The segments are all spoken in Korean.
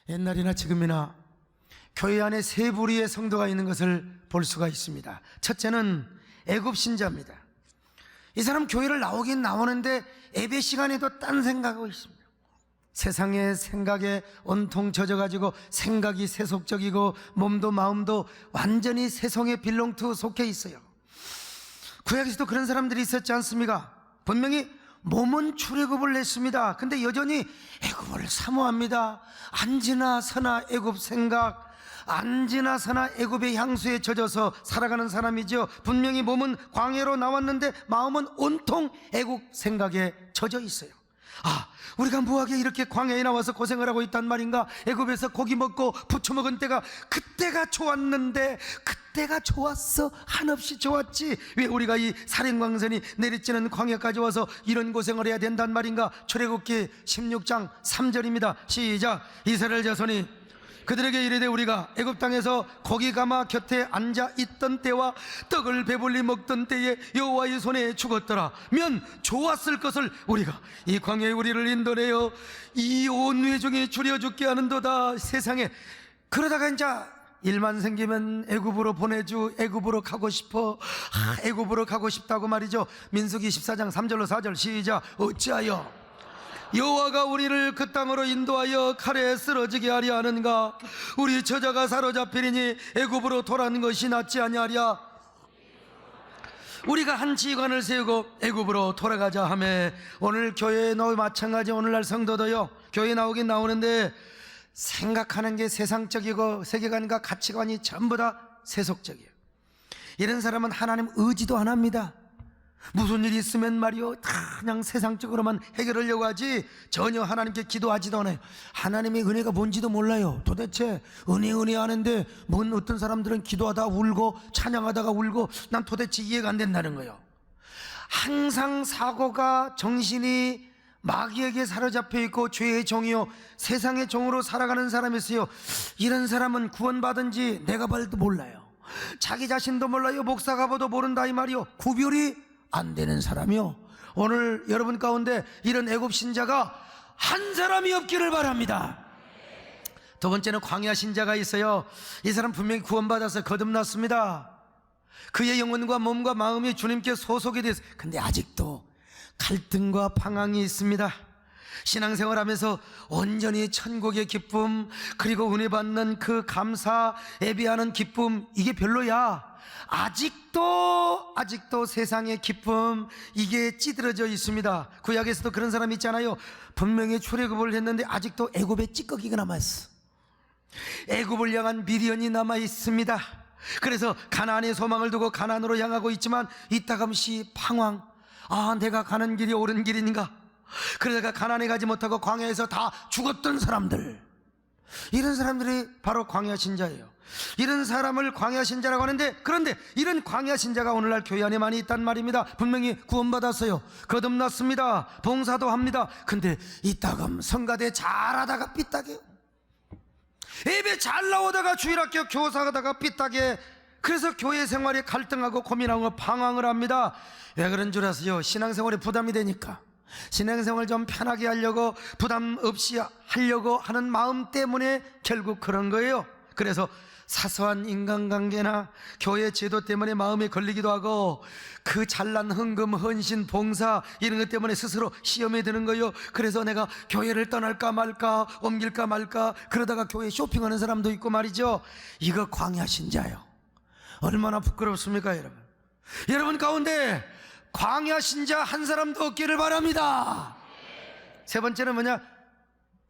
옛날이나 지금이나 교회 안에 세 부류의 성도가 있는 것을 볼 수가 있습니다. 첫째는 애굽 신자입니다. 이 사람 교회를 나오긴 나오는데 예배 시간에도 딴 생각하고 있습니다. 세상의 생각에 온통 젖어가지고 생각이 세속적이고 몸도 마음도 완전히 세상의 빌롱투 속해 있어요. 구약에서도 그런 사람들이 있었지 않습니까? 분명히 몸은 출애굽을 냈습니다. 근데 여전히 애굽을 사모합니다. 앉으나 서나 애굽 생각, 앉으나 서나 애굽의 향수에 젖어서 살아가는 사람이죠. 분명히 몸은 광야로 나왔는데 마음은 온통 애굽 생각에 젖어 있어요. 우리가 뭐하게 이렇게 광야에 나와서 고생을 하고 있단 말인가? 애굽에서 고기 먹고 부쳐 먹은 때가 그때가 좋았는데, 그때가 좋았어. 한없이 좋았지. 왜 우리가 이 사령광선이 내리쬐는 광야까지 와서 이런 고생을 해야 된단 말인가? 출애굽기 16장 3절입니다 시작. 이스라엘 자손이 그들에게 이르되 우리가 애굽 땅에서 고기 가마 곁에 앉아 있던 때와 떡을 배불리 먹던 때에 여호와의 손에 죽었더라 면 좋았을 것을 우리가 이 광야에 우리를 인도내어 이 온 회중에 줄여 죽게 하는도다. 세상에 그러다가 이제 일만 생기면 애굽으로 보내주. 애굽으로 가고 싶어. 애굽으로 가고 싶다고 말이죠. 민수기 14장 3절로 4절 시작. 어찌하여 여호와가 우리를 그 땅으로 인도하여 칼에 쓰러지게 하려 하는가? 우리 처자가 사로잡히리니 애굽으로 돌아가는 것이 낫지 아니하랴. 우리가 한 지휘관을 세우고 애굽으로 돌아가자 하며, 오늘 교회에 나오 마찬가지. 오늘날 성도도요, 교회 나오긴 나오는데 생각하는 게 세상적이고 세계관과 가치관이 전부 다 세속적이에요. 이런 사람은 하나님 의지도 안 합니다. 무슨 일이 있으면 말이요, 다 그냥 세상적으로만 해결하려고 하지 전혀 하나님께 기도하지도 않아요. 하나님의 은혜가 뭔지도 몰라요. 도대체 은혜 하는데 뭔 어떤 사람들은 기도하다가 울고 찬양하다가 울고, 난 도대체 이해가 안 된다는 거예요. 항상 사고가, 정신이 마귀에게 사로잡혀 있고 죄의 종이요 세상의 종으로 살아가는 사람이 있어요. 이런 사람은 구원받은지 내가 봐도 몰라요. 자기 자신도 몰라요. 목사가 봐도 모른다 이 말이요. 구별이 안 되는 사람이요. 오늘 여러분 가운데 이런 애굽 신자가 한 사람이 없기를 바랍니다. 두 번째는 광야 신자가 있어요. 이 사람 분명히 구원받아서 거듭났습니다. 그의 영혼과 몸과 마음이 주님께 소속이 됐어요. 근데 아직도 갈등과 방황이 있습니다. 신앙생활하면서 온전히 천국의 기쁨, 그리고 은혜 받는 그 감사, 예배하는 기쁨, 이게 별로야. 아직도 세상의 기쁨, 이게 찌들어져 있습니다. 구약에서도 그런 사람이 있잖아요. 분명히 출애굽을 했는데 아직도 애굽의 찌꺼기가 남아있어. 애굽을 향한 미련이 남아있습니다. 그래서 가나안의 소망을 두고 가나안으로 향하고 있지만 이따금씩 방황. 내가 가는 길이 옳은 길인가? 그러다가 가나안에 가지 못하고 광야에서 다 죽었던 사람들, 이런 사람들이 바로 광야 신자예요. 이런 사람을 광야 신자라고 하는데, 그런데 이런 광야 신자가 오늘날 교회 안에 많이 있단 말입니다. 분명히 구원받았어요. 거듭났습니다. 봉사도 합니다. 근데 이따금 성가대 잘하다가 삐딱해요. 예배 잘 나오다가 주일학교 교사하다가 삐딱해. 그래서 교회 생활에 갈등하고 고민하고 방황을 합니다. 왜 그런 줄 아세요? 신앙생활에 부담이 되니까. 신앙생활 좀 편하게 하려고, 부담 없이 하려고 하는 마음 때문에 결국 그런 거예요. 그래서 사소한 인간관계나 교회 제도 때문에 마음에 걸리기도 하고, 그 잘난 헌금, 헌신, 봉사 이런 것 때문에 스스로 시험에 드는 거예요. 그래서 내가 교회를 떠날까 말까, 옮길까 말까, 그러다가 교회 쇼핑하는 사람도 있고 말이죠. 이거 광야 신자예요. 얼마나 부끄럽습니까 여러분? 여러분 가운데 광야 신자 한 사람도 없기를 바랍니다. 세 번째는 뭐냐?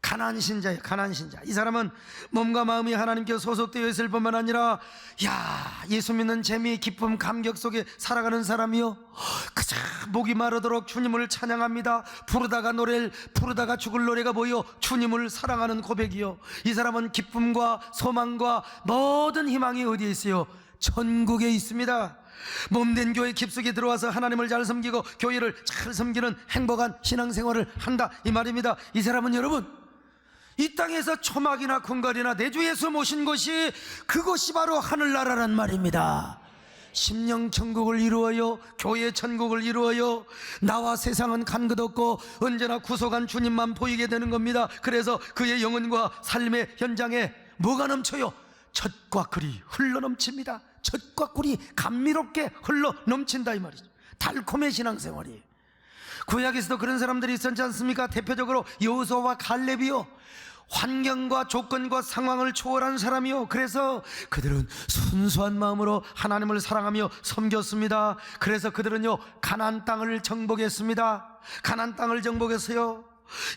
가나안 신자예요. 가나안 신자. 이 사람은 몸과 마음이 하나님께 소속되어 있을 뿐만 아니라 예수 믿는 재미, 기쁨, 감격 속에 살아가는 사람이요, 그저 목이 마르도록 주님을 찬양합니다. 부르다가 죽을 노래가 뭐요? 주님을 사랑하는 고백이요. 이 사람은 기쁨과 소망과 모든 희망이 어디에 있어요? 천국에 있습니다. 몸된 교회 깊숙이 들어와서 하나님을 잘 섬기고 교회를 잘 섬기는 행복한 신앙생활을 한다 이 말입니다. 이 사람은 여러분, 이 땅에서 초막이나 궁궐이나 내 주 예수 모신 곳이, 그곳이 바로 하늘나라란 말입니다. 심령 천국을 이루어요. 교회 천국을 이루어요. 나와 세상은 간 것 없고 언제나 구속한 주님만 보이게 되는 겁니다. 그래서 그의 영혼과 삶의 현장에 뭐가 넘쳐요? 젖과 꿀이 흘러넘칩니다. 젖과 꿀이 감미롭게 흘러넘친다 이 말이죠. 달콤해 신앙생활이. 구약에서도 그런 사람들이 있었지 않습니까? 대표적으로 여호수아와 갈렙이요, 환경과 조건과 상황을 초월한 사람이요, 그래서 그들은 순수한 마음으로 하나님을 사랑하며 섬겼습니다. 그래서 그들은요 가나안 땅을 정복했습니다. 가나안 땅을 정복했어요.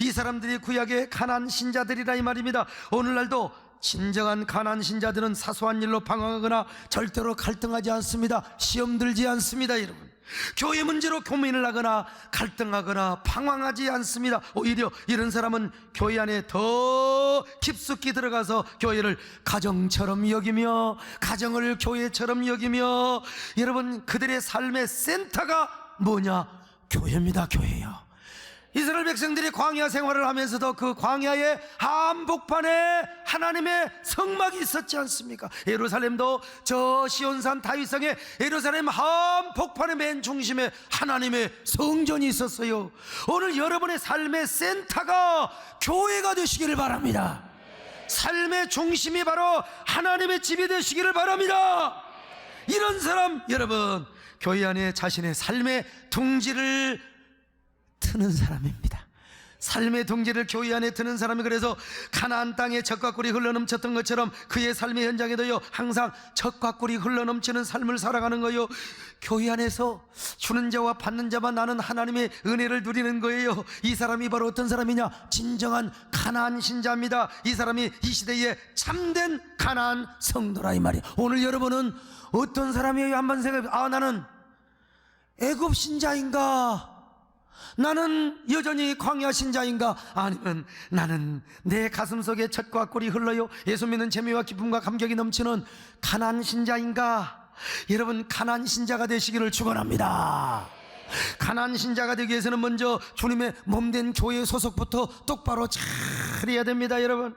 이 사람들이 구약의 가나안 신자들이라 이 말입니다. 오늘날도 진정한 가나안 신자들은 사소한 일로 방황하거나 절대로 갈등하지 않습니다. 시험 들지 않습니다. 여러분, 교회 문제로 고민을 하거나 갈등하거나 방황하지 않습니다. 오히려 이런 사람은 교회 안에 더 깊숙이 들어가서 교회를 가정처럼 여기며 가정을 교회처럼 여기며, 여러분 그들의 삶의 센터가 뭐냐? 교회입니다. 교회요. 이스라엘 백성들이 광야 생활을 하면서도 그 광야의 한복판에 하나님의 성막이 있었지 않습니까? 예루살렘도 저 시온산 다윗성의 예루살렘 한복판의 맨 중심에 하나님의 성전이 있었어요. 오늘 여러분의 삶의 센터가 교회가 되시기를 바랍니다. 삶의 중심이 바로 하나님의 집이 되시기를 바랍니다. 이런 사람, 여러분 교회 안에 자신의 삶의 둥지를 트는 사람입니다. 삶의 둥지를 교회 안에 트는 사람이, 그래서 가나안 땅에 젖과 꿀이 흘러넘쳤던 것처럼 그의 삶의 현장에도요 항상 젖과 꿀이 흘러넘치는 삶을 살아가는 거예요. 교회 안에서 주는 자와 받는 자만 나는 하나님의 은혜를 누리는 거예요. 이 사람이 바로 어떤 사람이냐? 진정한 가나안 신자입니다. 이 사람이 이 시대에 참된 가나안 성도라 이 말이에요. 오늘 여러분은 어떤 사람이에요? 한번 생각해. 나는 애굽 신자인가? 나는 여전히 광야 신자인가? 아니면 나는 내 가슴속에 젖과 꿀이 흘러요 예수 믿는 재미와 기쁨과 감격이 넘치는 가나안 신자인가? 여러분 가나안 신자가 되시기를 축원합니다. 가나안 신자가 되기 위해서는 먼저 주님의 몸된 교회 소속부터 똑바로 잘 해야 됩니다. 여러분,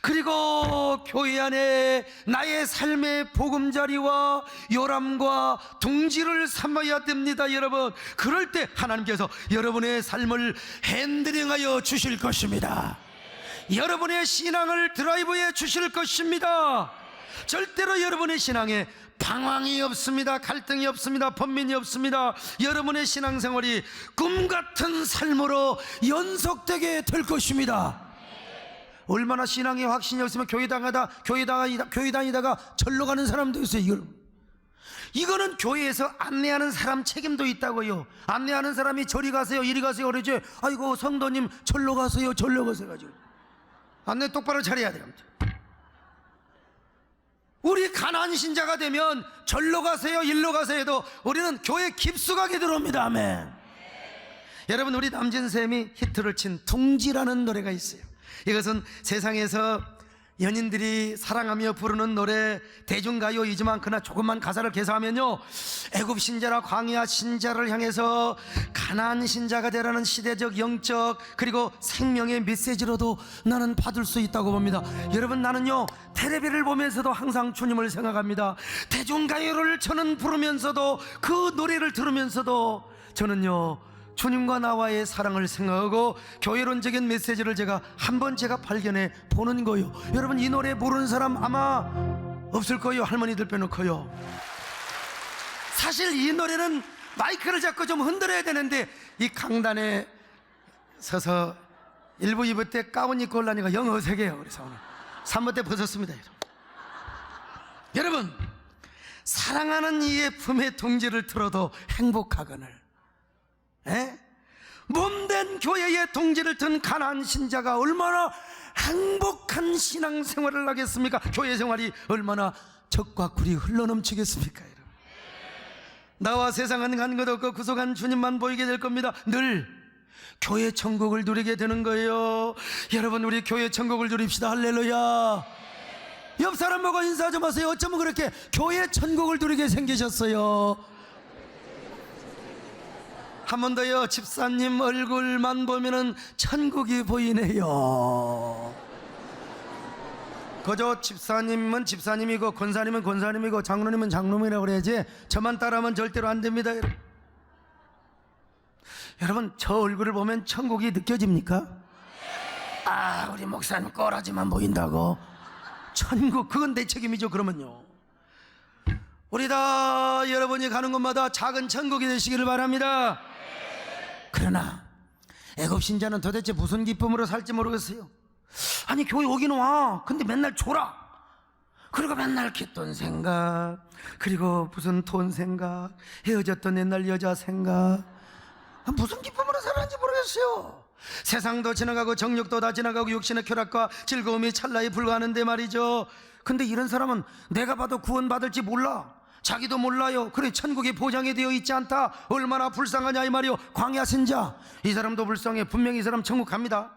그리고 교회 안에 나의 삶의 보금자리와 요람과 둥지를 삼아야 됩니다. 여러분, 그럴 때 하나님께서 여러분의 삶을 핸들링하여 주실 것입니다. 여러분의 신앙을 드라이브해 주실 것입니다. 절대로 여러분의 신앙에 방황이 없습니다. 갈등이 없습니다. 번민이 없습니다. 여러분의 신앙생활이 꿈같은 삶으로 연속되게 될 것입니다. 얼마나 신앙에 확신이 없으면 교회 다니다가 절로 가는 사람도 있어요. 이거는 교회에서 안내하는 사람 책임도 있다고요. 안내하는 사람이 저리 가세요 이리 가세요 그러지, 아이고 성도님 절로 가세요 절로 가세요 가지고 안내 똑바로 잘해야 돼요. 우리 가나안 신자가 되면 절로 가세요 일로 가세요 해도 우리는 교회 깊숙하게 들어옵니다. 아멘. 여러분, 우리 남진쌤이 히트를 친 둥지라는 노래가 있어요. 이것은 세상에서 연인들이 사랑하며 부르는 노래, 대중가요이지만 그러나 조금만 가사를 개사하면요, 애굽 신자나 광야 신자를 향해서 가나안 신자가 되라는 시대적 영적 그리고 생명의 메시지로도 나는 받을 수 있다고 봅니다. 여러분, 나는요 텔레비를 보면서도 항상 주님을 생각합니다. 대중가요를 저는 부르면서도 그 노래를 들으면서도 저는요 주님과 나와의 사랑을 생각하고 교회론적인 메시지를 제가 발견해 보는 거예요. 여러분, 이 노래 모르는 사람 아마 없을 거예요. 할머니들 빼놓고요. 사실 이 노래는 마이크를 잡고 좀 흔들어야 되는데 이 강단에 서서 1부 2부 때 가운 입고 올라니까 영 어색해요. 그래서 오늘 3부 때 벗었습니다. 여러분, 사랑하는 이의 품에 둥지를 틀어도 행복하거늘 몸된 교회의 둥지를 튼 가나안 신자가 얼마나 행복한 신앙생활을 하겠습니까? 교회 생활이 얼마나 젖과 꿀이 흘러넘치겠습니까? 여러분, 나와 세상은 간 것 없고 구속한 주님만 보이게 될 겁니다. 늘 교회 천국을 누리게 되는 거예요. 여러분, 우리 교회 천국을 누립시다. 할렐루야. 옆 사람 보고 인사 좀 하세요. 어쩌면 그렇게 교회 천국을 누리게 생기셨어요? 한 번 더요. 집사님 얼굴만 보면은 천국이 보이네요. 그저 집사님은 집사님이고 권사님은 권사님이고 장로님은 장로님이라고 그래야지 저만 따라하면 절대로 안 됩니다. 여러분, 저 얼굴을 보면 천국이 느껴집니까? 아, 우리 목사님 꼬라지만 보인다고 천국, 그건 내 책임이죠. 그러면요, 우리 다 여러분이 가는 곳마다 작은 천국이 되시기를 바랍니다. 그러나 애굽 신자는 도대체 무슨 기쁨으로 살지 모르겠어요. 아니, 교회 오긴 와. 근데 맨날 졸아. 그리고 맨날 깃돈 생각, 그리고 무슨 돈 생각, 헤어졌던 옛날 여자 생각. 무슨 기쁨으로 살았는지 모르겠어요. 세상도 지나가고 정욕도 다 지나가고 육신의 쾌락과 즐거움이 찰나에 불과하는데 말이죠. 근데 이런 사람은 내가 봐도 구원받을지 몰라. 자기도 몰라요. 그래, 천국이 보장이 되어 있지 않다. 얼마나 불쌍하냐 이 말이요. 광야 신자, 이 사람도 불쌍해. 분명히 이 사람 천국 갑니다.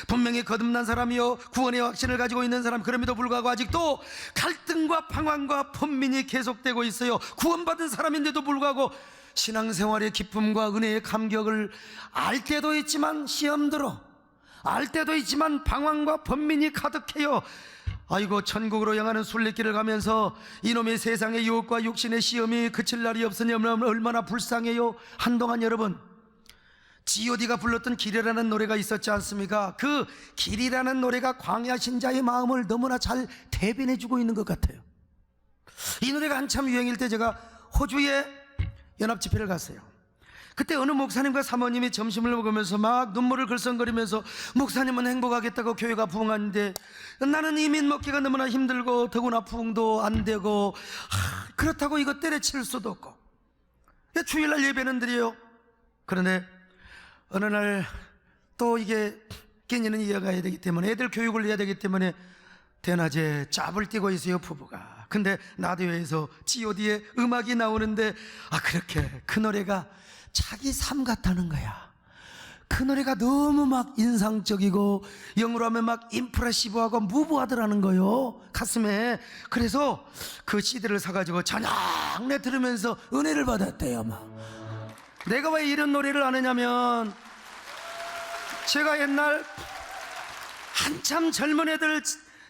분명히 거듭난 사람이요, 구원의 확신을 가지고 있는 사람. 그럼에도 불구하고 아직도 갈등과 방황과 번민이 계속되고 있어요. 구원받은 사람인데도 불구하고 신앙생활의 기쁨과 은혜의 감격을 알 때도 있지만 시험 들어, 알 때도 있지만 방황과 번민이 가득해요. 아이고, 천국으로 향하는 순례길을 가면서 이놈의 세상의 유혹과 육신의 시험이 그칠 날이 없으니 얼마나 불쌍해요. 한동안 여러분, G.O.D가 불렀던 길이라는 노래가 있었지 않습니까? 그 길이라는 노래가 광야 신자의 마음을 너무나 잘 대변해주고 있는 것 같아요. 이 노래가 한참 유행일 때 제가 호주에 연합집회를 갔어요. 그때 어느 목사님과 사모님이 점심을 먹으면서 막 눈물을 글썽거리면서 목사님은 행복하겠다고 교회가 부흥하는데 나는 이민 먹기가 너무나 힘들고 더구나 부흥도 안 되고, 그렇다고 이거 때려칠 수도 없고 주일날 예배는 드려요. 그런데 어느 날 또 이게 끼니는 이어가야 되기 때문에, 애들 교육을 해야 되기 때문에 대낮에 짭을 뛰고 있어요, 부부가. 근데 라디오에서 G.O.D의 음악이 나오는데, 그렇게 그 노래가 자기 삶 같다는 거야. 그 노래가 너무 막 인상적이고 영어로 하면 막 임프레시브하고 무브하더라는 거요, 가슴에. 그래서 그 CD를 사가지고 저녁 내 들으면서 은혜를 받았대요. 막 내가 왜 이런 노래를 아느냐면, 제가 옛날 한참 젊은 애들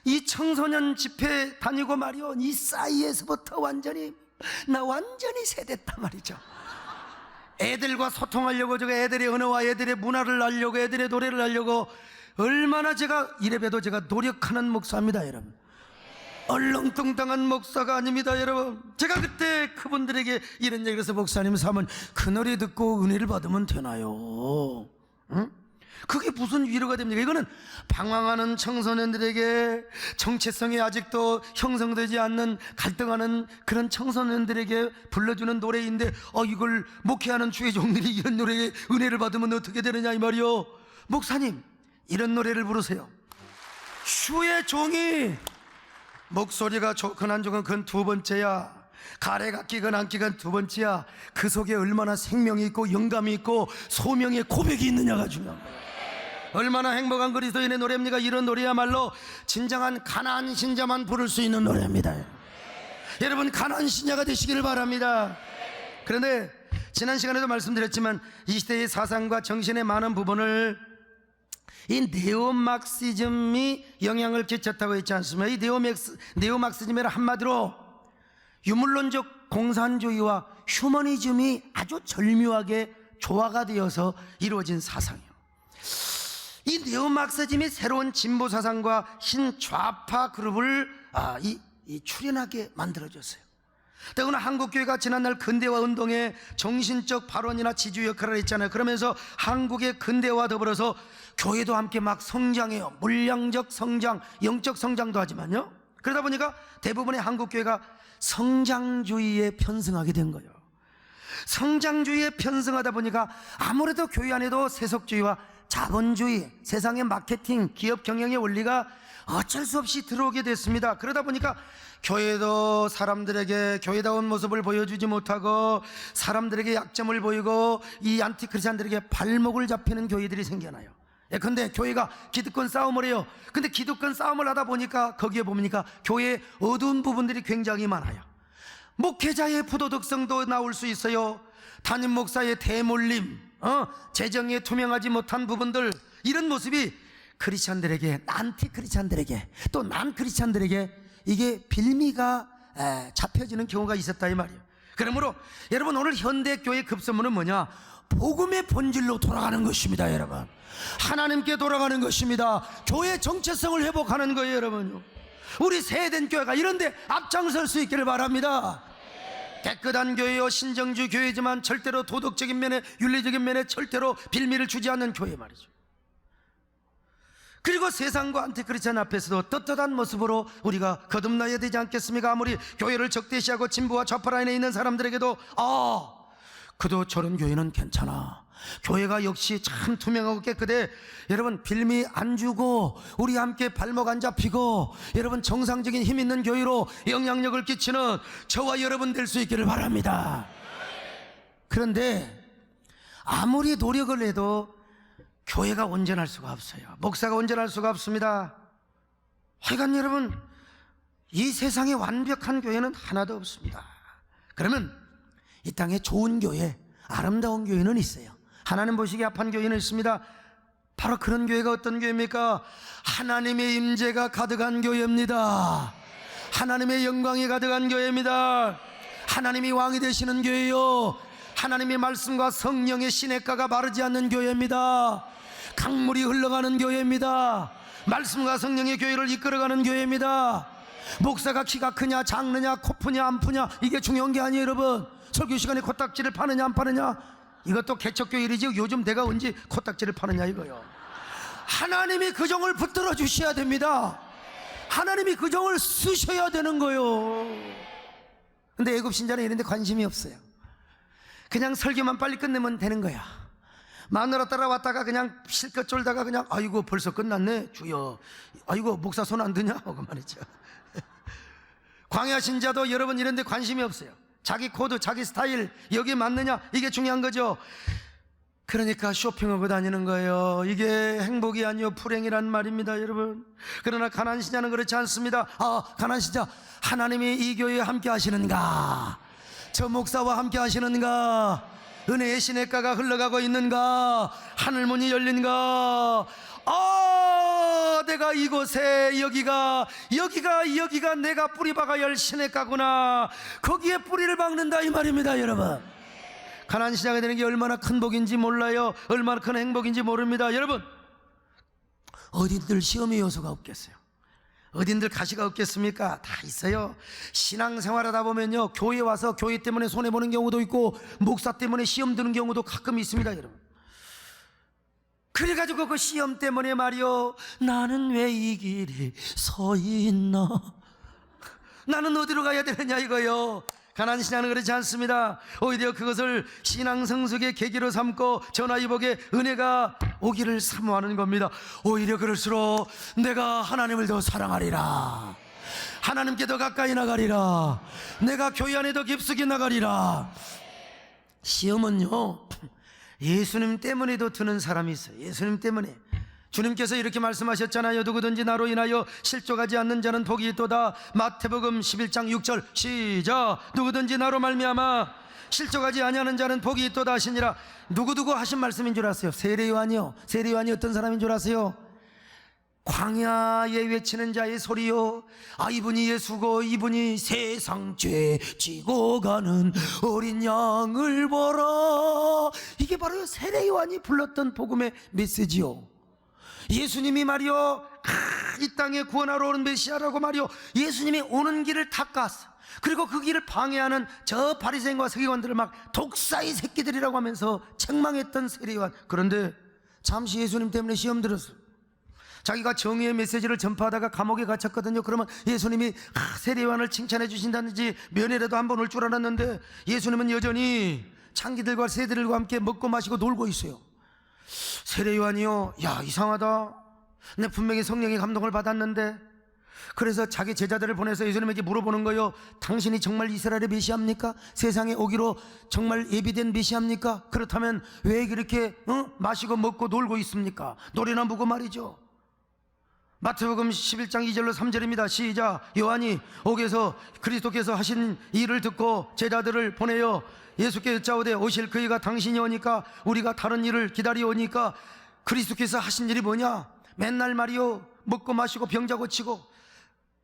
이 청소년 집회 다니고 말이요, 이 싸이에서부터 완전히 세댔단 말이죠. 애들과 소통하려고, 제가 애들의 언어와 애들의 문화를 알려고, 애들의 노래를 알려고 얼마나 제가 이래봬도 제가 노력하는 목사입니다, 여러분. 얼렁뚱땅한 목사가 아닙니다, 여러분. 제가 그때 그분들에게 이런 얘기를 해서, 목사님 삼은 그 노래 듣고 은혜를 받으면 되나요? 응? 그게 무슨 위로가 됩니까? 이거는 방황하는 청소년들에게, 정체성이 아직도 형성되지 않는 갈등하는 그런 청소년들에게 불러주는 노래인데, 이걸 목회하는 주의 종들이 이런 노래에 은혜를 받으면 어떻게 되느냐 이 말이요. 목사님, 이런 노래를 부르세요. 주의 종이 목소리가 좋건 안 좋건 그건 두 번째야. 가래가 끼건 안 끼건 두 번째야. 그 속에 얼마나 생명이 있고 영감이 있고 소명의 고백이 있느냐가 중요한 거야. 얼마나 행복한 그리스도인의 노래입니까? 이런 노래야말로 진정한 가나안 신자만 부를 수 있는 노래입니다. 여러분, 가나안 신자가 되시기를 바랍니다. 그런데 지난 시간에도 말씀드렸지만 이 시대의 사상과 정신의 많은 부분을 이 네오막시즘이 영향을 끼쳤다고 했지 않습니까? 이 네오막시즘이란 한마디로 유물론적 공산주의와 휴머니즘이 아주 절묘하게 조화가 되어서 이루어진 사상이에요. 이 네오막시즘이 새로운 진보 사상과 신좌파 그룹을 출현하게 만들어줬어요. 더구나 한국교회가 지난날 근대화 운동의 정신적 발원이나 지주 역할을 했잖아요. 그러면서 한국의 근대화와 더불어서 교회도 함께 막 성장해요. 물량적 성장, 영적 성장도 하지만요, 그러다 보니까 대부분의 한국교회가 성장주의에 편승하게 된 거예요. 성장주의에 편승하다 보니까 아무래도 교회 안에도 세속주의와 자본주의, 세상의 마케팅, 기업 경영의 원리가 어쩔 수 없이 들어오게 됐습니다. 그러다 보니까 교회도 사람들에게 교회다운 모습을 보여주지 못하고 사람들에게 약점을 보이고 이 안티크리스찬들에게 발목을 잡히는 교회들이 생겨나요. 근데 교회가 기득권 싸움을 해요. 근데 기득권 싸움을 하다 보니까 거기에 보니까 교회의 어두운 부분들이 굉장히 많아요. 목회자의 부도덕성도 나올 수 있어요. 담임 목사의 대몰림, 재정에 투명하지 못한 부분들, 이런 모습이 크리스찬들에게, 안티 크리스찬들에게, 또 난 크리스찬들에게 이게 빌미가 잡혀지는 경우가 있었다 이 말이에요. 그러므로 여러분, 오늘 현대교회 급선무는 뭐냐? 복음의 본질로 돌아가는 것입니다. 여러분, 하나님께 돌아가는 것입니다. 교회 정체성을 회복하는 거예요. 여러분, 우리 세대된 교회가 이런 데 앞장설 수 있기를 바랍니다. 깨끗한 교회요, 신정주 교회지만 절대로 도덕적인 면에, 윤리적인 면에 절대로 빌미를 주지 않는 교회 말이죠. 그리고 세상과 안티크리스찬 앞에서도 떳떳한 모습으로 우리가 거듭나야 되지 않겠습니까? 아무리 교회를 적대시하고 진보와 좌파 라인에 있는 사람들에게도 그도 저런 교회는 괜찮아, 교회가 역시 참 투명하고 깨끗해, 여러분 빌미 안 주고 우리 함께 발목 안 잡히고 여러분 정상적인 힘 있는 교회로 영향력을 끼치는 저와 여러분 될 수 있기를 바랍니다. 그런데 아무리 노력을 해도 교회가 온전할 수가 없어요. 목사가 온전할 수가 없습니다. 하여간 여러분, 이 세상에 완벽한 교회는 하나도 없습니다. 그러면 이 땅에 좋은 교회, 아름다운 교회는 있어요. 하나님 보시기에 합한 교회는 있습니다. 바로 그런 교회가 어떤 교회입니까? 하나님의 임재가 가득한 교회입니다. 하나님의 영광이 가득한 교회입니다. 하나님이 왕이 되시는 교회요, 하나님의 말씀과 성령의 시냇가가 마르지 않는 교회입니다. 강물이 흘러가는 교회입니다. 말씀과 성령의 교회를 이끌어가는 교회입니다. 목사가 키가 크냐 작느냐 코 푸냐 안 푸냐 이게 중요한 게 아니에요. 여러분, 설교 시간에 코딱지를 파느냐 안 파느냐 이것도 개척교회 일이지 요즘 내가 언제 코딱지를 파느냐 이거요. 하나님이 그 종을 붙들어 주셔야 됩니다. 하나님이 그 종을 쓰셔야 되는 거요. 근데 애굽 신자는 이런 데 관심이 없어요. 그냥 설교만 빨리 끝내면 되는 거야. 마누라 따라왔다가 그냥 실컷 쫄다가 그냥 아이고 벌써 끝났네 주여, 아이고 목사 손 안 드냐 하고 말이죠. 광야 신자도 여러분 이런 데 관심이 없어요. 자기 코드, 자기 스타일 여기에 맞느냐 이게 중요한 거죠. 그러니까 쇼핑하고 다니는 거예요. 이게 행복이 아니요 불행이란 말입니다. 여러분, 그러나 가나안 신자는 그렇지 않습니다. 가나안 신자, 하나님이 이 교회에 함께 하시는가, 저 목사와 함께 하시는가, 은혜의 시냇가가 흘러가고 있는가, 하늘문이 열린가, 내가 이곳에 여기가 내가 뿌리 박아야 할 시냇가구나, 거기에 뿌리를 박는다 이 말입니다. 여러분, 가나안 신자가 되는 게 얼마나 큰 복인지 몰라요. 얼마나 큰 행복인지 모릅니다. 여러분, 어딘들 시험의 요소가 없겠어요? 어딘들 가시가 없겠습니까? 다 있어요. 신앙생활 하다 보면요, 교회 와서 교회 때문에 손해보는 경우도 있고 목사 때문에 시험 드는 경우도 가끔 있습니다. 여러분, 그래가지고 그 시험 때문에 말이요, 나는 왜 이 길에 서 있나, 나는 어디로 가야 되느냐 이거요. 가나안 신앙은 그렇지 않습니다. 오히려 그것을 신앙 성숙의 계기로 삼고 전화위복의 은혜가 오기를 사모하는 겁니다. 오히려 그럴수록 내가 하나님을 더 사랑하리라, 하나님께 더 가까이 나가리라, 내가 교회 안에 더 깊숙이 나가리라. 시험은요, 예수님 때문에도 드는 사람이 있어요. 예수님 때문에. 주님께서 이렇게 말씀하셨잖아요. 누구든지 나로 인하여 실족하지 않는 자는 복이 있도다. 마태복음 11장 6절 시작. 누구든지 나로 말미암아 실족하지 아니하는 자는 복이 있도다 하시니라. 누구누구 하신 말씀인 줄 아세요? 세례요한이요. 세례요한이 어떤 사람인 줄 아세요? 광야에 외치는 자의 소리요, 이분이 예수고 이분이 세상 죄 지고 가는 어린 양을 보라. 이게 바로 세례요한이 불렀던 복음의 메시지요. 예수님이 말이요, 이 땅에 구원하러 오는 메시아라고 말이요, 예수님이 오는 길을 닦았어. 그리고 그 길을 방해하는 저 바리새인과 서기관들을 막 독사의 새끼들이라고 하면서 책망했던 세례요한. 그런데 잠시 예수님 때문에 시험 들었어요. 자기가 정의의 메시지를 전파하다가 감옥에 갇혔거든요. 그러면 예수님이 세례요한을 칭찬해 주신다든지 면회라도 한번 올 줄 알았는데 예수님은 여전히 창기들과 새들과 함께 먹고 마시고 놀고 있어요. 세례요한이요, 야 이상하다, 내 분명히 성령의 감동을 받았는데. 그래서 자기 제자들을 보내서 예수님에게 물어보는 거예요. 당신이 정말 이스라엘의 메시아입니까? 세상에 오기로 정말 예비된 메시아입니까? 그렇다면 왜 그렇게 마시고 먹고 놀고 있습니까? 노래나 보고 말이죠. 마태복음 11장 2절로 3절입니다. 시작. 요한이 옥에서 그리스도께서 하신 일을 듣고 제자들을 보내요 예수께 여짜오되 오실 그이가 당신이 오니까 우리가 다른 일을 기다리오니까 그리스도께서 하신 일이 뭐냐? 맨날 말이요 먹고 마시고 병자 고치고.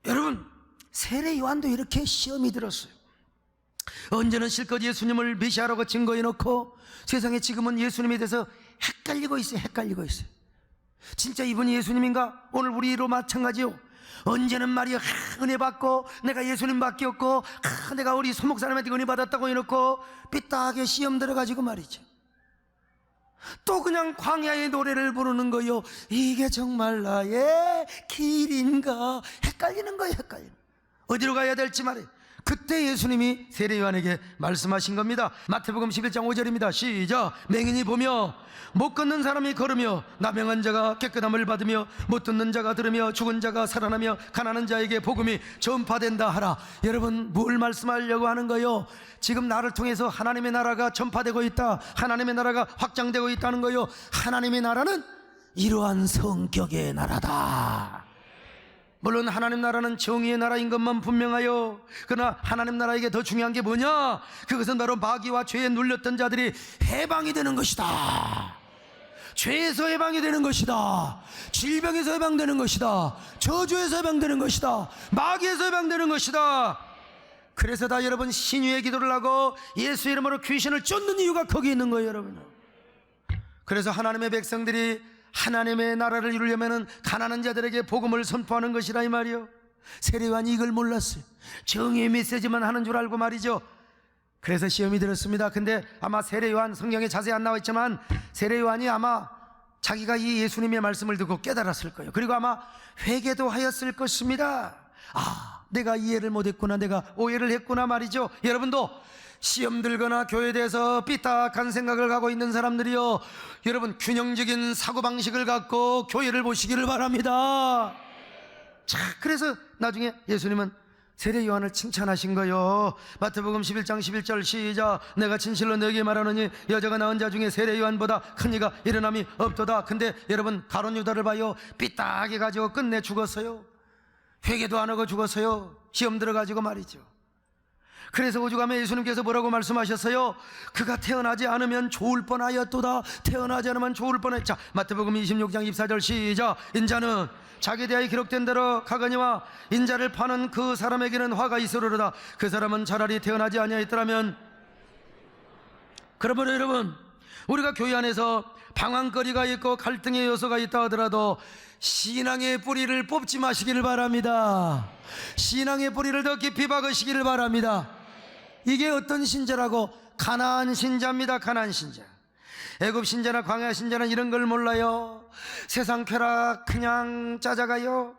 여러분, 세례 요한도 이렇게 시험이 들었어요. 언제는 실컷 예수님을 메시아라고 증거해 놓고 세상에 지금은 예수님에 대해서 헷갈리고 있어요. 진짜 이분이 예수님인가? 오늘 우리로 마찬가지요. 언제는 말이요 은혜 받고 내가 예수님밖에 없고 내가 우리 소목사님한테 은혜 받았다고 해놓고 삐딱하게 시험 들어가지고 말이죠. 또 그냥 광야의 노래를 부르는 거요. 이게 정말 나의 길인가? 헷갈리는 거예요. 어디로 가야 될지 말이에요. 그때 예수님이 세례 요한에게 말씀하신 겁니다. 마태복음 11장 5절입니다. 시작. 맹인이 보며 못 걷는 사람이 걸으며 나병한 자가 깨끗함을 받으며 못 듣는 자가 들으며 죽은 자가 살아나며 가난한 자에게 복음이 전파된다 하라. 여러분, 뭘 말씀하려고 하는 거요? 지금 나를 통해서 하나님의 나라가 전파되고 있다, 하나님의 나라가 확장되고 있다는 거요. 하나님의 나라는 이러한 성격의 나라다. 물론 하나님 나라는 정의의 나라인 것만 분명하여, 그러나 하나님 나라에게 더 중요한 게 뭐냐? 그것은 바로 마귀와 죄에 눌렸던 자들이 해방이 되는 것이다. 죄에서 해방이 되는 것이다. 질병에서 해방되는 것이다. 저주에서 해방되는 것이다. 마귀에서 해방되는 것이다. 그래서 다 여러분 신유의 기도를 하고 예수 이름으로 귀신을 쫓는 이유가 거기 있는 거예요, 여러분. 그래서 하나님의 백성들이 하나님의 나라를 이루려면 가난한 자들에게 복음을 선포하는 것이라 이 말이요. 세례 요한이 이걸 몰랐어요. 정의의 메시지만 하는 줄 알고 말이죠. 그래서 시험이 들었습니다. 근데 아마 세례 요한, 성경에 자세히 안 나와 있지만 세례 요한이 아마 자기가 이 예수님의 말씀을 듣고 깨달았을 거예요. 그리고 아마 회개도 하였을 것입니다. 아, 내가 이해를 못했구나, 내가 오해를 했구나 말이죠. 여러분도 시험 들거나 교회에 대해서 삐딱한 생각을 갖고 있는 사람들이요, 여러분 균형적인 사고방식을 갖고 교회를 보시기를 바랍니다. 자, 그래서 나중에 예수님은 세례 요한을 칭찬하신 거요. 마태복음 11장 11절 시작. 내가 진실로 너에게 말하노니 여자가 낳은 자 중에 세례 요한보다 큰 이가 일어남이 없도다. 근데 여러분 가룟 유다를 봐요. 삐딱해 가지고 끝내 죽었어요. 회개도 안 하고 죽었어요. 시험 들어가지고 말이죠. 그래서 오죽하면 예수님께서 뭐라고 말씀하셨어요? 그가 태어나지 않으면 좋을 뻔하였도다. 태어나지 않으면 좋을 뻔했. 자, 마태복음 26장 24절 시작. 인자는 자기에 대하여 기록된 대로 가거니와 인자를 파는 그 사람에게는 화가 있으리로다. 그 사람은 차라리 태어나지 아니하였더라면. 그러므로 여러분, 우리가 교회 안에서 방황거리가 있고 갈등의 요소가 있다 하더라도 신앙의 뿌리를 뽑지 마시기를 바랍니다. 신앙의 뿌리를 더 깊이 박으시기를 바랍니다. 이게 어떤 신자라고? 가나안 신자입니다. 가나안 신자. 애굽 신자나 광야 신자는 이런 걸 몰라요. 세상 쾌락 그냥 짜자가요.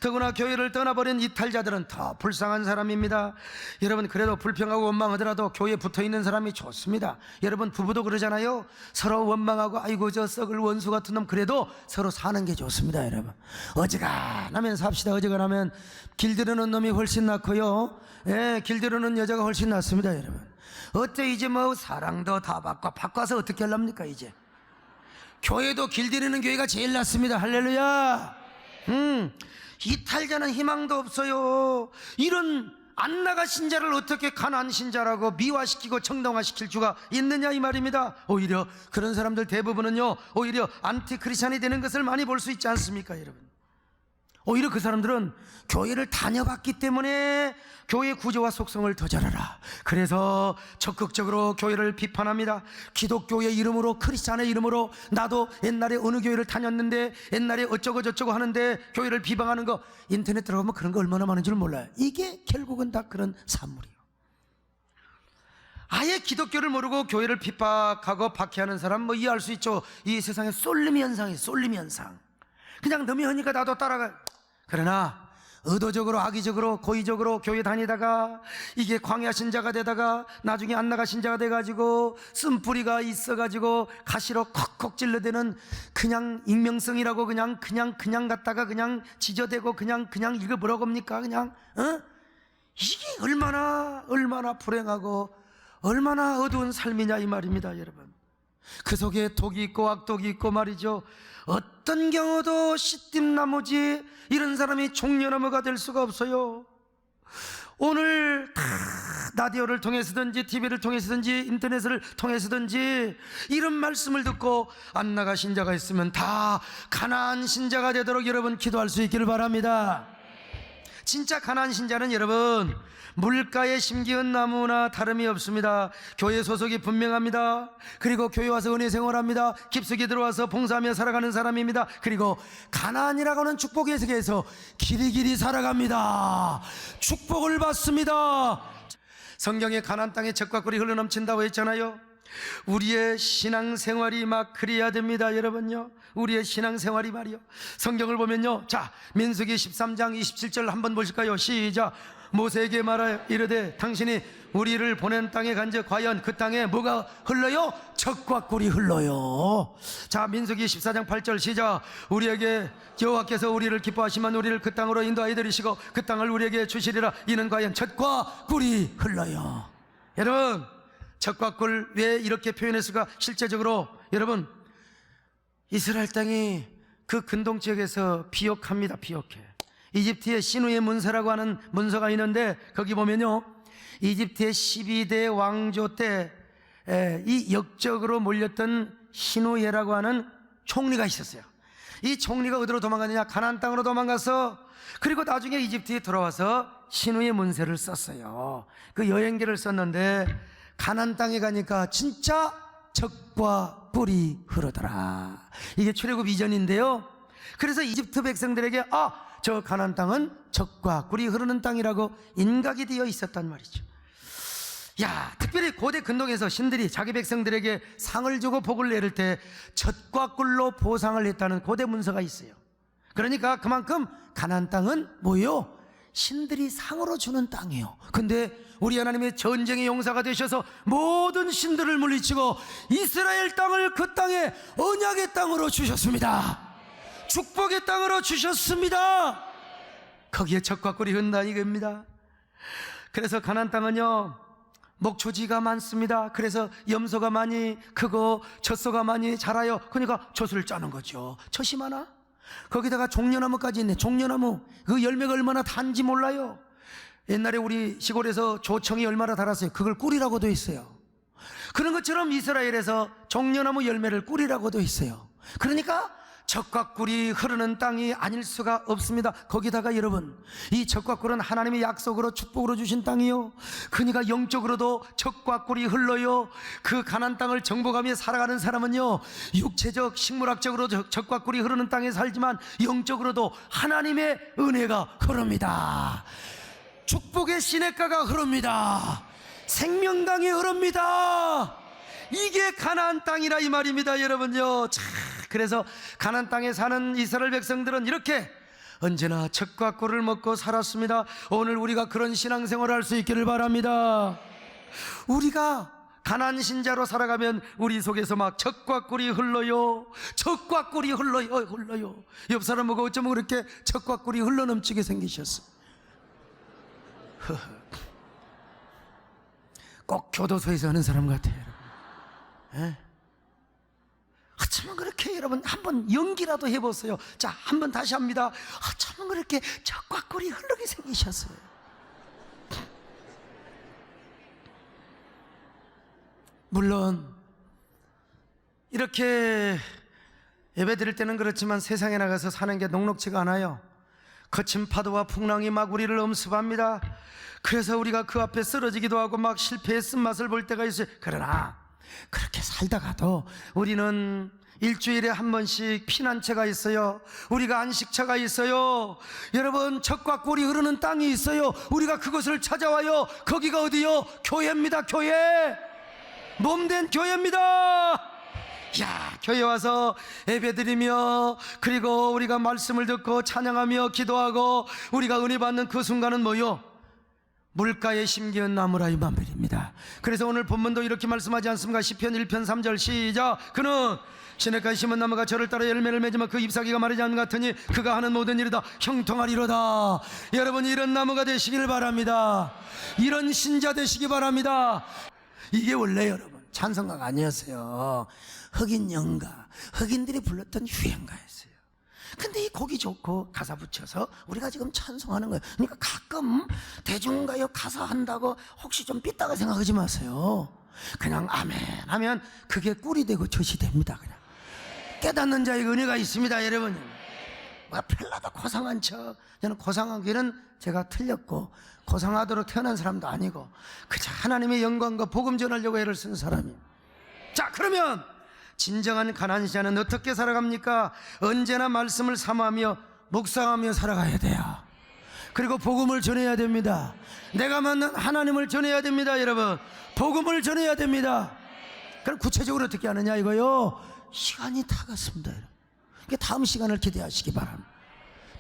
더구나 교회를 떠나버린 이탈자들은 더 불쌍한 사람입니다. 여러분, 그래도 불평하고 원망하더라도 교회에 붙어있는 사람이 좋습니다. 여러분, 부부도 그러잖아요. 서로 원망하고 아이고 저 썩을 원수 같은 놈, 그래도 서로 사는 게 좋습니다. 여러분, 어지간하면 삽시다. 어지간하면 길들이는 놈이 훨씬 낫고요, 길들이는 여자가 훨씬 낫습니다. 여러분, 어째 이제 뭐 사랑도 다 바꿔서 어떻게 하랍니까? 이제 교회도 길들이는 교회가 제일 낫습니다. 할렐루야. 이탈자는 희망도 없어요. 이런 안 나가신 자를 어떻게 가난한 신자라고 미화시키고 정당화시킬 수가 있느냐 이 말입니다. 오히려 그런 사람들 대부분은요, 오히려 안티크리스찬이 되는 것을 많이 볼 수 있지 않습니까, 여러분? 오히려 그 사람들은 교회를 다녀봤기 때문에 교회 구조와 속성을 더 잘 알아. 그래서 적극적으로 교회를 비판합니다. 기독교의 이름으로, 크리스찬의 이름으로 나도 옛날에 어느 교회를 다녔는데 옛날에 어쩌고 저쩌고 하는데 교회를 비방하는 거, 인터넷 들어가면 그런 거 얼마나 많은 줄 몰라요. 이게 결국은 다 그런 산물이에요. 아예 기독교를 모르고 교회를 핍박하고 박해하는 사람 뭐 이해할 수 있죠. 이 세상에 쏠림 현상이에요. 쏠림 현상. 그냥 너무 하니까 나도 따라가. 그러나 의도적으로, 악의적으로, 고의적으로 교회 다니다가 이게 광야 신자가 되다가 나중에 안 나가 신자가 돼가지고 쓴뿌리가 있어가지고 가시로 콕콕 찔러대는 그냥 익명성이라고 그냥 갔다가 그냥 지저대고 그냥 이거 뭐라고 합니까? 그냥 이게 얼마나 불행하고 얼마나 어두운 삶이냐 이 말입니다, 여러분. 그 속에 독이 있고 악독이 있고 말이죠. 어떤 경우도 씨띠나무지 이런 사람이 종려나무가 될 수가 없어요. 오늘 다 라디오를 통해서든지 TV를 통해서든지 인터넷을 통해서든지 이런 말씀을 듣고 안 나가신 자가 있으면 다 가나안 신자가 되도록 여러분 기도할 수 있기를 바랍니다. 진짜 가나안 신자는 여러분 물가에 심기은 나무나 다름이 없습니다. 교회 소속이 분명합니다. 그리고 교회 와서 은혜 생활합니다. 깊숙이 들어와서 봉사하며 살아가는 사람입니다. 그리고 가나안이라고 하는 축복의 세계에서 길이길이 살아갑니다. 축복을 받습니다. 성경에 가나안 땅에 젖과 꿀이 흘러넘친다고 했잖아요. 우리의 신앙생활이 막 그래야 됩니다. 여러분요, 우리의 신앙생활이 말이요, 성경을 보면요, 자 민수기 13장 27절 한번 보실까요? 시작. 모세에게 말하여 이르되 당신이 우리를 보낸 땅에 간즉 과연 그 땅에 뭐가 흘러요? 젖과 꿀이 흘러요. 자 민수기 14장 8절 시작. 우리에게 여호와께서 우리를 기뻐하시면 우리를 그 땅으로 인도하여 들이시고 그 땅을 우리에게 주시리라. 이는 과연 젖과 꿀이 흘러요. 여러분 젖과 꿀 왜 이렇게 표현했을까? 실제적으로 여러분 이스라엘 땅이 그 근동 지역에서 비옥합니다. 비옥해. 이집트의 시누의 문서라고 하는 문서가 있는데 거기 보면요, 이집트의 12대 왕조 때 이 역적으로 몰렸던 시누에라고 하는 총리가 있었어요. 이 총리가 어디로 도망갔느냐? 가나안 땅으로 도망가서 그리고 나중에 이집트에 돌아와서 시누의 문서를 썼어요. 그 여행기를 썼는데 가나안 땅에 가니까 진짜 젖과 꿀이 흐르더라. 이게 출애굽 이전인데요. 그래서 이집트 백성들에게 저 가나안 땅은 젖과 꿀이 흐르는 땅이라고 인각이 되어 있었단 말이죠. 야, 특별히 고대 근동에서 신들이 자기 백성들에게 상을 주고 복을 내릴 때 젖과 꿀로 보상을 했다는 고대 문서가 있어요. 그러니까 그만큼 가나안 땅은 뭐예요? 신들이 상으로 주는 땅이에요. 근데 우리 하나님의 전쟁의 용사가 되셔서 모든 신들을 물리치고 이스라엘 땅을 그 땅에 언약의 땅으로 주셨습니다. 축복의 땅으로 주셨습니다. 거기에 젖과 꿀이 흐른다 이겁니다. 그래서 가나안 땅은요 목초지가 많습니다. 그래서 염소가 많이 크고 젖소가 많이 자라요. 그러니까 젖을 짜는 거죠. 젖이 많아. 거기다가 종려나무까지 있네. 종려나무 그 열매가 얼마나 단지 몰라요. 옛날에 우리 시골에서 조청이 얼마나 달았어요. 그걸 꿀이라고도 했어요. 그런 것처럼 이스라엘에서 종려나무 열매를 꿀이라고도 했어요. 그러니까 젖과 꿀이 흐르는 땅이 아닐 수가 없습니다. 거기다가 여러분 이 젖과 꿀은 하나님의 약속으로 축복으로 주신 땅이요, 그러니까 영적으로도 젖과 꿀이 흘러요. 그 가나안 땅을 정복하며 살아가는 사람은요 육체적 식물학적으로 젖과 꿀이 흐르는 땅에 살지만 영적으로도 하나님의 은혜가 흐릅니다. 축복의 시냇가가 흐릅니다. 생명강이 흐릅니다. 이게 가나안 땅이라 이 말입니다. 여러분요, 그래서 가나안 땅에 사는 이스라엘 백성들은 이렇게 언제나 젖과 꿀을 먹고 살았습니다. 오늘 우리가 그런 신앙생활을 할 수 있기를 바랍니다. 우리가 가나안 신자로 살아가면 우리 속에서 막 젖과 꿀이 흘러요. 젖과 꿀이 흘러요. 옆 사람 보고 어쩌면 그렇게 젖과 꿀이 흘러넘치게 생기셨어. 꼭 교도소에서 하는 사람 같아요, 여러분. 어쩌면 그렇게 여러분 한번 연기라도 해보세요. 자, 한번 다시 합니다. 어쩌면 그렇게 젖과 꿀이 흐르게 생기셨어요. 물론 이렇게 예배 드릴 때는 그렇지만 세상에 나가서 사는 게 녹록지가 않아요. 거친 파도와 풍랑이 막 우리를 엄습합니다. 그래서 우리가 그 앞에 쓰러지기도 하고 막 실패의 쓴맛을 볼 때가 있어요. 그러나 그렇게 살다가도 우리는 일주일에 한 번씩 피난처가 있어요. 우리가 안식처가 있어요. 여러분 젖과 꿀이 흐르는 땅이 있어요. 우리가 그것을 찾아와요. 거기가 어디요? 교회입니다. 교회. 몸된 교회입니다. 야, 교회 와서 예배드리며 그리고 우리가 말씀을 듣고 찬양하며 기도하고 우리가 은혜 받는 그 순간은 뭐요? 물가에 심기은 나무라 이 말입니다. 그래서 오늘 본문도 이렇게 말씀하지 않습니까? 시편 1편 3절 시작. 그는 시냇가에 심은 나무가 저를 따라 열매를 맺으면 그 잎사귀가 마르지 않는 것 같으니 그가 하는 모든 일이 다 형통하리로다. 여러분 이런 나무가 되시기를 바랍니다. 이런 신자 되시기 바랍니다. 이게 원래 여러분 찬송가가 아니었어요. 흑인 연가, 흑인들이 불렀던 유행가였어요. 근데 이 곡이 좋고 가사 붙여서 우리가 지금 찬송하는 거예요. 그러니까 가끔 대중가요 가사 한다고 혹시 좀 삐딱하게 생각하지 마세요. 그냥 아멘 하면 그게 꿀이 되고 젖이 됩니다. 그냥 깨닫는 자의 은혜가 있습니다. 여러분, 별나다 고상한 척. 저는 고상하기는 제가 틀렸고 고상하도록 태어난 사람도 아니고 그저 하나님의 영광과 복음 전하려고 애를 쓴 사람이에요. 자, 그러면 진정한 가난한 자는 어떻게 살아갑니까? 언제나 말씀을 삼하며 묵상하며 살아가야 돼요. 그리고 복음을 전해야 됩니다. 내가 만난 하나님을 전해야 됩니다. 여러분, 복음을 전해야 됩니다. 그럼 구체적으로 어떻게 하느냐 이거요? 시간이 다갔습니다. 여러분, 다음 시간을 기대하시기 바랍니다.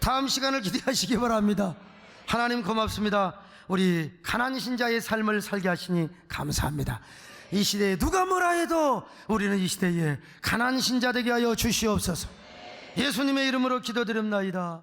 다음 시간을 기대하시기 바랍니다. 하나님 고맙습니다. 우리 가난신 자의 삶을 살게 하시니 감사합니다. 이 시대에 누가 뭐라 해도 우리는 이 시대에 가난신 자 되게 하여 주시옵소서. 예수님의 이름으로 기도드립나이다.